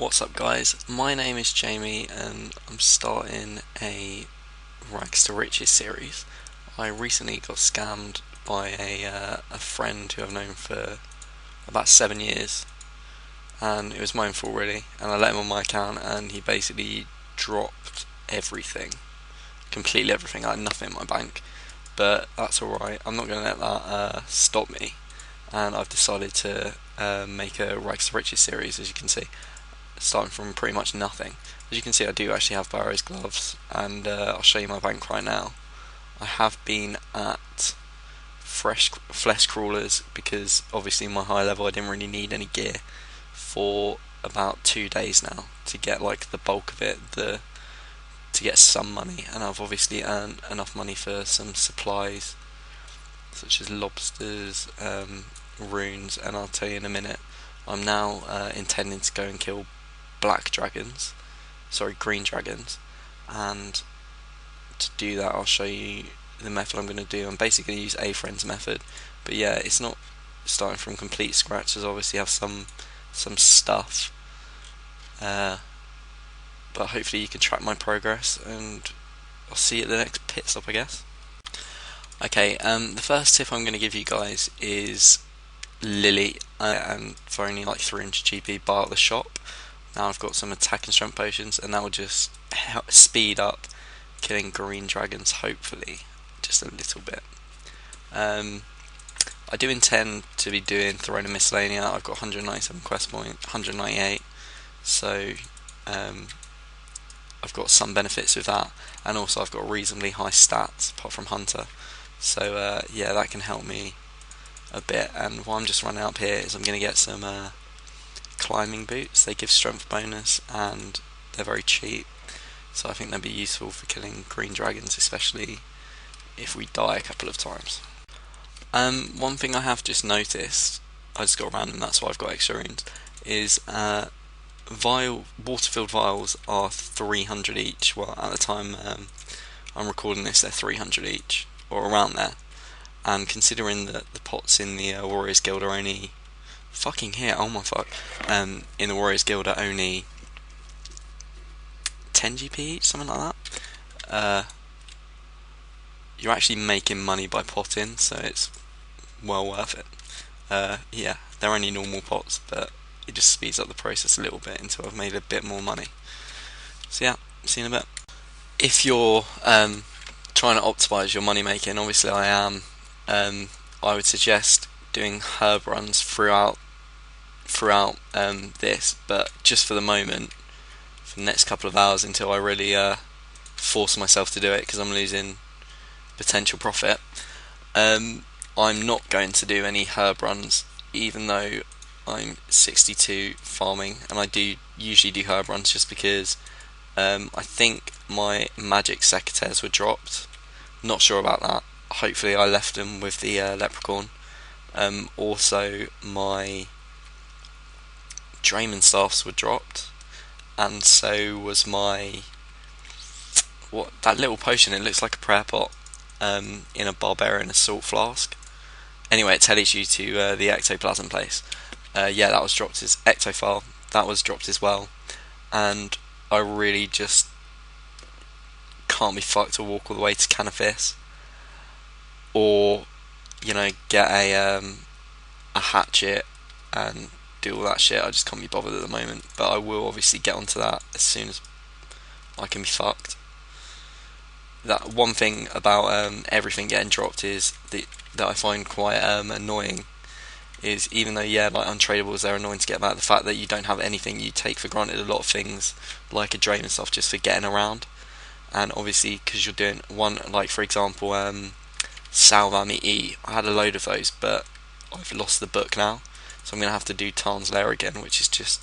What's up, guys? My name is Jamie and I'm starting a Rags to Riches series. I recently got scammed by a friend who I've known for about 7 years, and it was my own fault really. And I let him on my account, and he basically dropped everything, completely everything. I had nothing in my bank, but that's alright. I'm not going to let that stop me, and I've decided to make a Rags to Riches series, as you can see, starting from pretty much nothing. As you can see, I do actually have Barrow's gloves, and I'll show you my bank right now. I have been at flesh crawlers because obviously my high level I didn't really need any gear for about 2 days now to get like the bulk of it, to get some money, and I've obviously earned enough money for some supplies such as lobsters, runes, and I'll tell you in a minute. I'm now intending to go and kill green dragons, and to do that I'll show you the method I'm going to do. I'm basically going to use a friend's method, but yeah, it's not starting from complete scratch, as I obviously have some stuff, but hopefully you can track my progress, and I'll see you at the next pit stop, I guess. Okay, the first tip I'm going to give you guys is Lily, and for only like 300 GP, buy at the shop. Now I've got some attack and strength potions, and that will just help speed up killing green dragons, hopefully, just a little bit. I do intend to be doing Throne of Miscellanea. I've got 197 quest point, 198, so I've got some benefits with that, and also I've got reasonably high stats apart from Hunter, so yeah, that can help me a bit. And while I'm just running up here is I'm going to get some climbing boots. They give strength bonus and they're very cheap, so I think they'll be useful for killing green dragons, especially if we die a couple of times. One thing I have just noticed, I just got random, that's why I've got extra runes, is water-filled vials are 300 each. Well, at the time I'm recording this, they're 300 each, or around there. And considering that the pots in the Warriors Guild are only oh my fuck, in the Warriors Guild are only 10 GP each, something like that. You're actually making money by potting, so it's well worth it. Yeah, they're only normal pots, but it just speeds up the process a little bit until I've made a bit more money. So yeah, see you in a bit. If you're trying to optimize your money making, obviously I am, I would suggest doing herb runs throughout this, but just for the moment, for the next couple of hours until I really force myself to do it, because I'm losing potential profit, I'm not going to do any herb runs, even though I'm 62 farming, and I do usually do herb runs just because I think my magic secateurs were dropped. Not sure about that. Hopefully I left them with the leprechaun. Also my Draymond staffs were dropped, and so was my that little potion. It looks like a prayer pot in a barbarian assault flask. Anyway, it tells you to the ectoplasm place. Yeah, that was dropped as ectophile. That was dropped as well, and I really just can't be fucked to walk all the way to Canifis, or get a hatchet and do all that shit. I just can't be bothered at the moment, but I will obviously get onto that as soon as I can be fucked. That one thing about everything getting dropped is that I find quite annoying is, even though yeah, like untradables, they're annoying to get about, the fact that you don't have anything. You take for granted a lot of things like a drain and stuff just for getting around, and obviously because you're doing one, like for example Salvami E, I had a load of those, but I've lost the book now, so I'm going to have to do Tarn's Lair again, which is just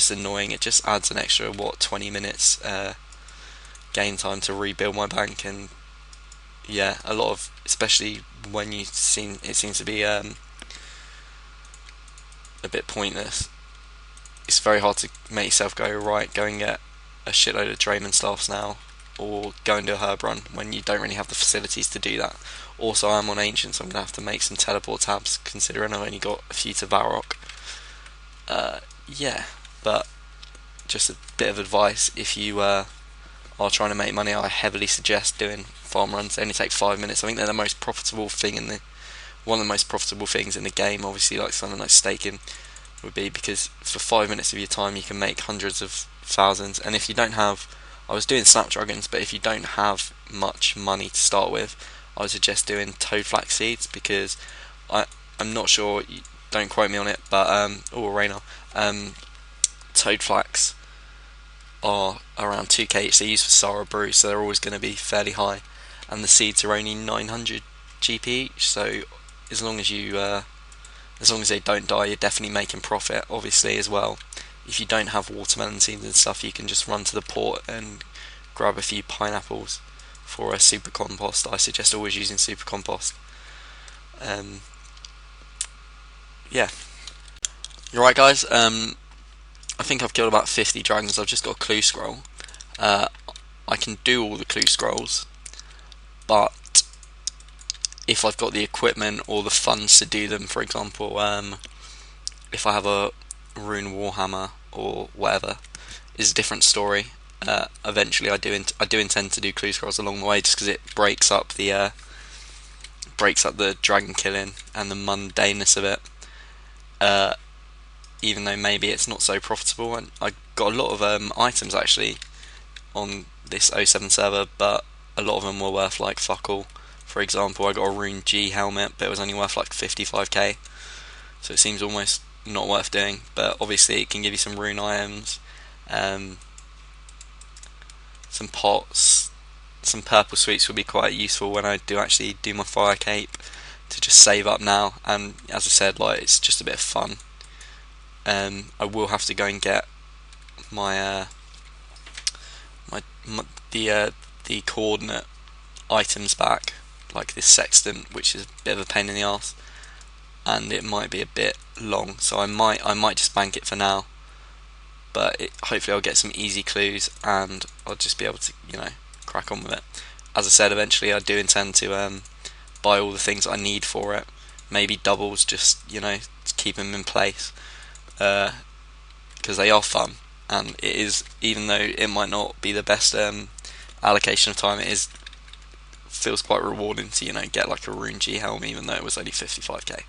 annoying. It just adds an extra 20 minutes game time to rebuild my bank, and yeah, a lot of, especially when it seems to be a bit pointless. It's very hard to make yourself go, right, go and get a shitload of Draymond staffs now, or go and do a herb run when you don't really have the facilities to do that. Also, I'm on Ancient, so I'm going to have to make some teleport tabs, considering I've only got a few to Varrock. Yeah, but just a bit of advice, if you are trying to make money, I heavily suggest doing farm runs. They only take 5 minutes. I think they're the most profitable thing in the one of the most profitable things in the game. Obviously, like something like staking would be, because for 5 minutes of your time you can make hundreds of thousands. And if you don't have, I was doing snapdragons, but if you don't have much money to start with, I would suggest doing toad flax seeds, because I'm not sure, don't quote me on it, but Rainer, toad flax are around 2k each. They're used for Sarah brew, so they're always going to be fairly high, and the seeds are only 900 GP each. So as long as they don't die, you're definitely making profit. Obviously, as well, if you don't have watermelon seeds and stuff, you can just run to the port and grab a few pineapples for a super compost. I suggest always using super compost. Yeah, you're right, guys. I think I've killed about 50 dragons. I've just got a clue scroll. I can do all the clue scrolls, but if I've got the equipment or the funds to do them, for example, if I have a rune warhammer or whatever, is a different story. Eventually, I do intend to do clue scrolls along the way, just because it breaks up the dragon killing and the mundaneness of it. Even though maybe it's not so profitable, and I got a lot of items actually on this 07 server, but a lot of them were worth like fuck all. For example, I got a rune G helmet, but it was only worth like 55k, so it seems almost not worth doing. But obviously it can give you some rune items, some pots, some purple sweets would be quite useful when I do actually do my fire cape, to just save up now. And as I said, like, it's just a bit of fun. I will have to go and get my the coordinate items back, like this sextant, which is a bit of a pain in the arse, and it might be a bit long, so I might just bank it for now. But hopefully I'll get some easy clues, and I'll just be able to, crack on with it. As I said, eventually I do intend to buy all the things I need for it. Maybe doubles, just to keep them in place, because they are fun, and it is, even though it might not be the best allocation of time, feels quite rewarding to get like a rune G helm, even though it was only 55k.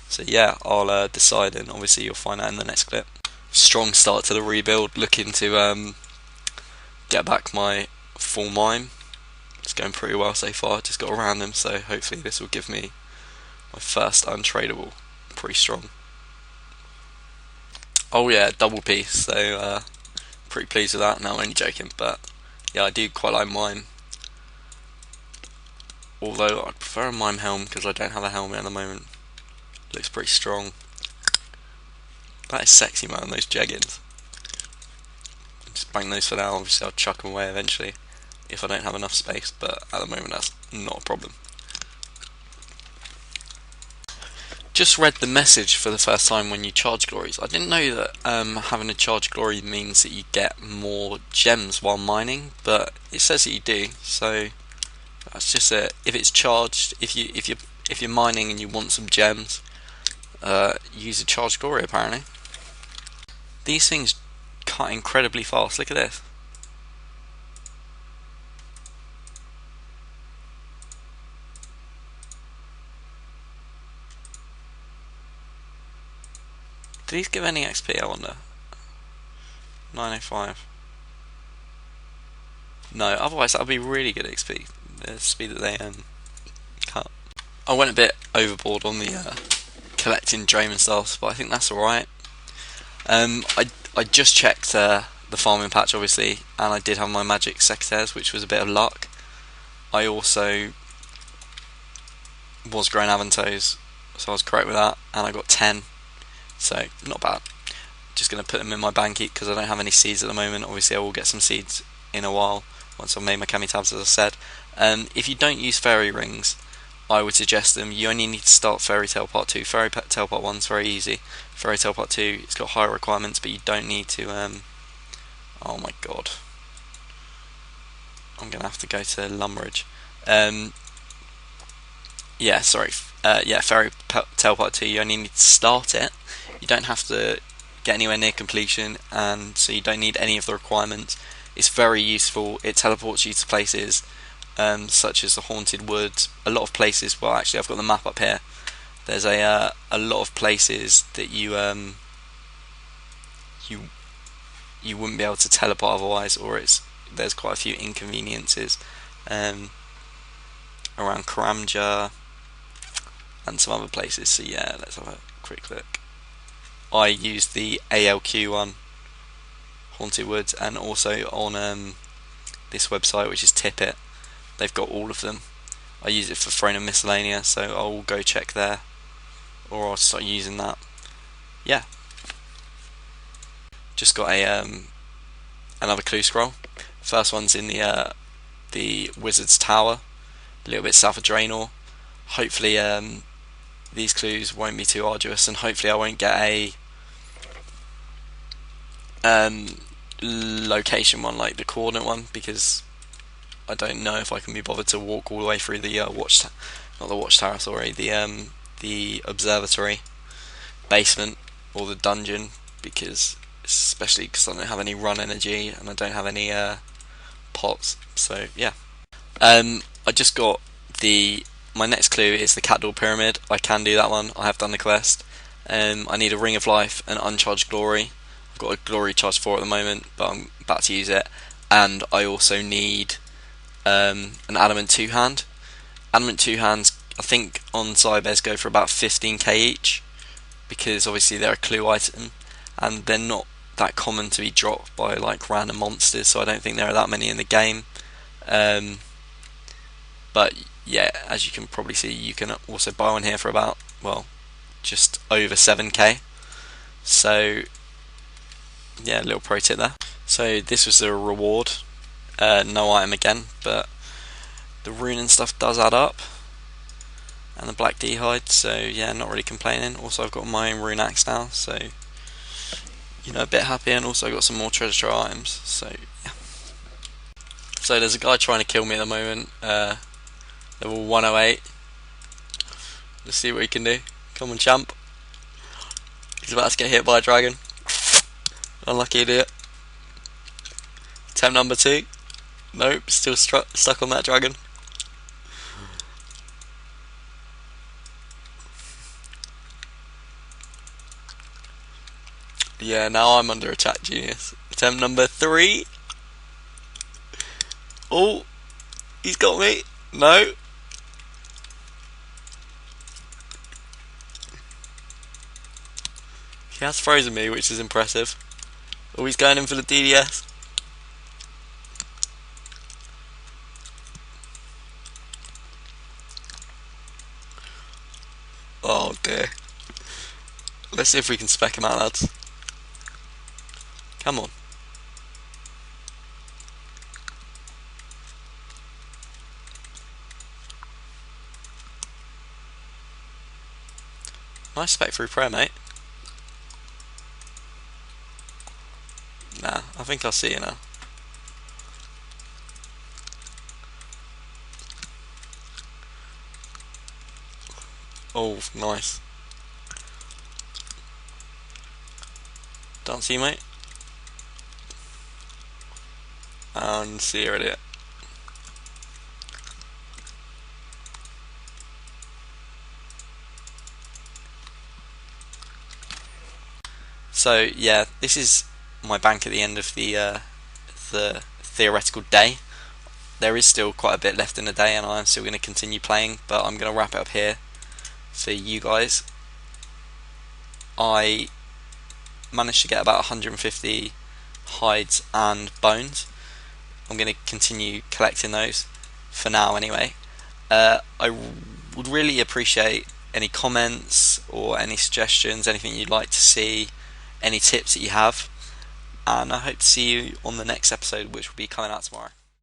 So yeah, I'll decide, and obviously you'll find out in the next clip. Strong start to the rebuild, looking to get back my full mime. It's going pretty well so far, just got a random, so hopefully this will give me my first untradeable. Pretty strong. Oh yeah, double piece, so pretty pleased with that. No, I'm only joking, but yeah, I do quite like mime. Although I'd prefer a mime helm, because I don't have a helmet at the moment. Looks pretty strong. That is sexy, man, those jeggings. Just bank those for now. Obviously I'll chuck them away eventually if I don't have enough space, but at the moment that's not a problem. Just read the message for the first time when you charge glories. I didn't know that having a charge glory means that you get more gems while mining, but it says that you do. So that's just it. If it's charged, if you're mining and you want some gems, use a charge glory apparently. These things cut incredibly fast. Look at this. Do these give any XP, I wonder? 905. No, otherwise that would be really good XP. The speed that they cut. I went a bit overboard on the collecting Draymond stars, but I think that's alright. I just checked the farming patch, obviously, and I did have my magic secretaires, which was a bit of luck. I also was growing avantos, so I was correct with that, and I got 10, so not bad. Just going to put them in my banky because I don't have any seeds at the moment. Obviously I will get some seeds in a while once I've made my cami tabs, as I said. If you don't use fairy rings, I would suggest them. You only need to start Fairy Tale Part 2. Fairy Tale Part 1 is very easy. Fairy Tale Part 2, it's got higher requirements, but you don't need to... oh my god. I'm going to have to go to Lumberidge. Yeah, sorry. Yeah, Fairy Tale Part 2, you only need to start it. You don't have to get anywhere near completion, and so you don't need any of the requirements. It's very useful. It teleports you to places such as the Haunted Woods. A lot of places. Well, actually, I've got the map up here. There's a lot of places that you wouldn't be able to teleport otherwise, or there's quite a few inconveniences around Karamja and some other places. So yeah, let's have a quick look. I used the ALQ one, Haunted Woods, and also on this website, which is Tippet. They've got all of them. I use it for Throne of Miscellanea, so I'll go check there, or I'll start using that. Yeah. Just got another clue scroll. First one's in the Wizard's Tower, a little bit south of Draenor. Hopefully these clues won't be too arduous, and hopefully I won't get a location one like the coordinate one, because I don't know if I can be bothered to walk all the way through the watchtower, sorry, the observatory basement or the dungeon, especially because I don't have any run energy and I don't have any pots. So yeah, I just got my next clue is the Cat Door Pyramid. I can do that one. I have done the quest. I need a Ring of Life and Uncharged Glory. I've got a Glory charge 4 at the moment, but I'm about to use it. And I also need an Adamant 2-hand. Adamant 2-hands, I think on Zybez go for about 15k each, because obviously they're a clue item and they're not that common to be dropped by like random monsters, so I don't think there are that many in the game. But yeah, as you can probably see, you can also buy one here for about, well, just over 7k. So yeah, a little pro tip there. So this was the reward. No item again, but the rune and stuff does add up, and the black D-hide, so yeah, not really complaining. Also I've got my own rune axe now, so you know, a bit happy, and also got some more treasure trove items, so yeah. So there's a guy trying to kill me at the moment, level 108. Let's see what he can do. Come on, champ. He's about to get hit by a dragon. Unlucky idiot. Attempt number 2. Nope, still stuck on that dragon. Yeah, now I'm under attack, genius. Attempt number 3. Oh, he's got me. No. He has frozen me, which is impressive. Oh, he's going in for the DDS. Oh dear. Let's see if we can spec him out, lads. Come on. Nice spec through prayer, mate. Nah, I think I'll see you now. Oh, nice. Don't see you, mate. And see you, idiot. So yeah, this is my bank at the end of the theoretical day. There is still quite a bit left in the day, and I'm still going to continue playing, but I'm going to wrap it up here for you guys. I managed to get about 150 hides and bones. I'm going to continue collecting those for now anyway. I would really appreciate any comments or any suggestions, anything you'd like to see, any tips that you have, and I hope to see you on the next episode, which will be coming out tomorrow.